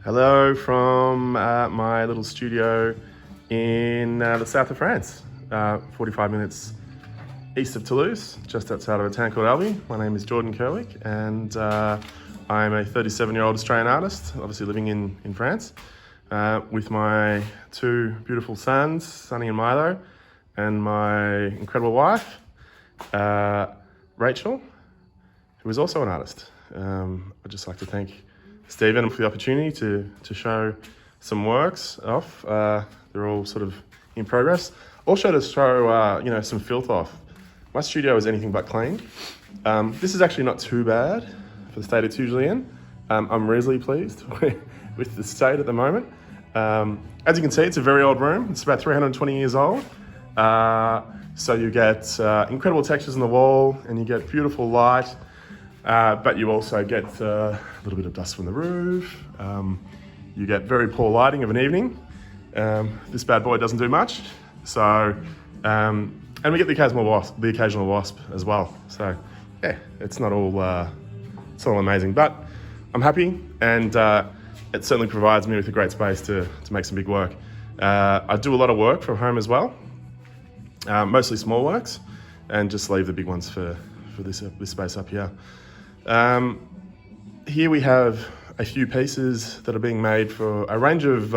Hello from my little studio in the south of France, 45 minutes east of Toulouse, just outside of a town called Albi. My name is Jordy Kerwick, and I'm a 37-year-old Australian artist, obviously living in France, with my two beautiful sons, Sonny and Milo, and my incredible wife, Rachel, who is also an artist. I'd just like to thank Stephen for the opportunity to show some works off. They're all sort of in progress. Also to show some filth off. My studio is anything but clean. This is actually not too bad for the state it's usually in. I'm reasonably pleased with the state at the moment. As you can see, it's a very old room. It's about 320 years old. So you get incredible textures on the wall, and you get beautiful light. But you also get a little bit of dust from the roof. You get very poor lighting of an evening. This bad boy doesn't do much. So, and we get the occasional wasp as well. So, yeah, it's not all amazing, but I'm happy, and it certainly provides me with a great space to make some big work. I do a lot of work from home as well, mostly small works, and just leave the big ones for this space up here. Here we have a few pieces that are being made for a range of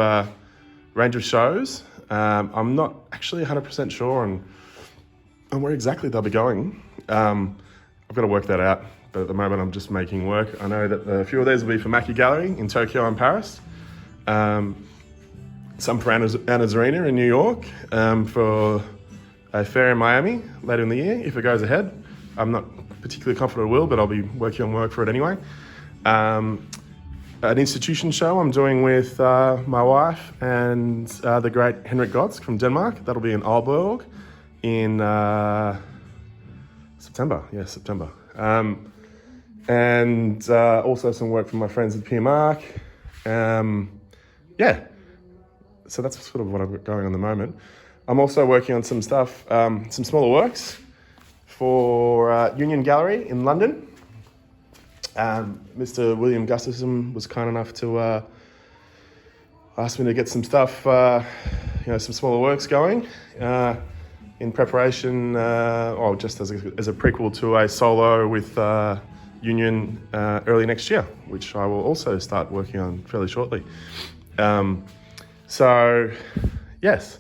shows. I'm not actually 100% sure on where exactly they'll be going. I've got to work that out, but at the moment I'm just making work. I know that a few of these will be for Mackie Gallery in Tokyo and Paris. Some for Anna's Arena in New York, for a fair in Miami later in the year, if it goes ahead. I'm not particularly confident it will, but I'll be working on work for it anyway. An institution show I'm doing with my wife and the great Henrik Gotsk from Denmark. That'll be in Aalborg in September. Yes, September. And also some work from my friends at PMark. Yeah, so that's sort of what I've got going on at the moment. I'm also working on some stuff, some smaller works for Union Gallery in London. Mr. William Gustafson was kind enough to ask me to get some stuff, some smaller works going in preparation, or just as a prequel to a solo with Union early next year, which I will also start working on fairly shortly. So, yes.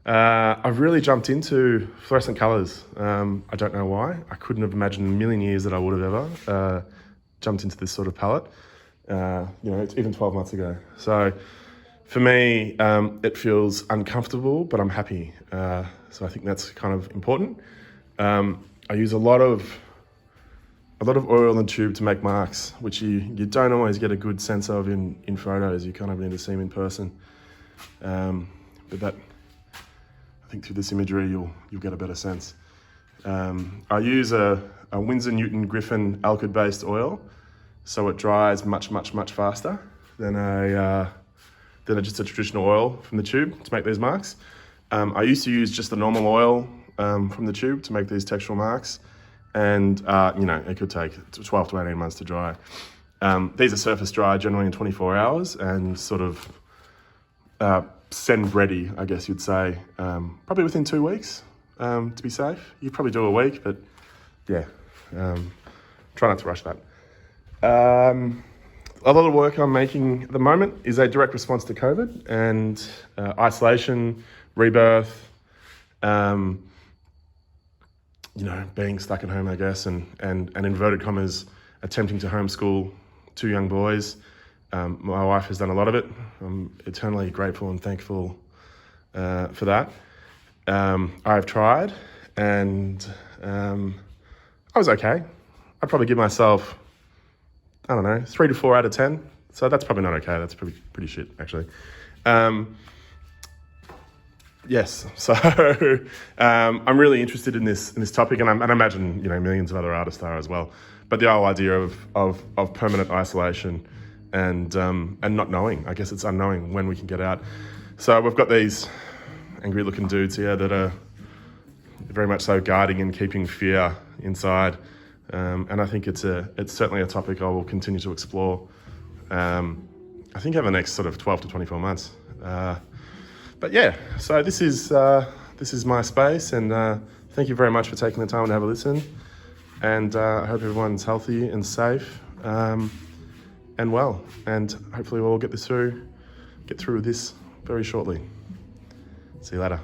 I've really jumped into fluorescent colours. I don't know why. I couldn't have imagined in a million years that I would have ever jumped into this sort of palette. It's even 12 months ago. So for me, it feels uncomfortable, but I'm happy. So I think that's kind of important. I use a lot of oil and tube to make marks, which you don't always get a good sense of in photos. You kind of need to see them in person. But that, I think through this imagery, you'll get a better sense. I use a Winsor Newton Griffin alkyd-based oil, so it dries much faster than just a traditional oil from the tube to make these marks. I used to use just the normal oil from the tube to make these textural marks, and it could take 12 to 18 months to dry. These are surface dry generally in 24 hours, and sort of send ready, I guess you'd say, probably within 2 weeks, to be safe. You'd probably do a week, but yeah, try not to rush that. A lot of work I'm making at the moment is a direct response to COVID and isolation, rebirth, being stuck at home, I guess, and inverted commas, attempting to homeschool 2 young boys. My wife has done a lot of it. I'm eternally grateful and thankful for that. I've tried, and I was okay. I'd probably give myself, 3 to 4 out of 10. So that's probably not okay. That's pretty shit, actually. Yes, so I'm really interested in this topic, and I imagine millions of other artists are as well. But the whole idea of permanent isolation and not knowing, I guess it's unknowing when we can get out. So we've got these angry-looking dudes here that are very much so guarding and keeping fear inside. And I think it's certainly a topic I will continue to explore. I think over the next sort of 12 to 24 months. But yeah, so this is my space, and thank you very much for taking the time to have a listen. And I hope everyone's healthy and safe and well. And hopefully we'll all get through this very shortly. See you later.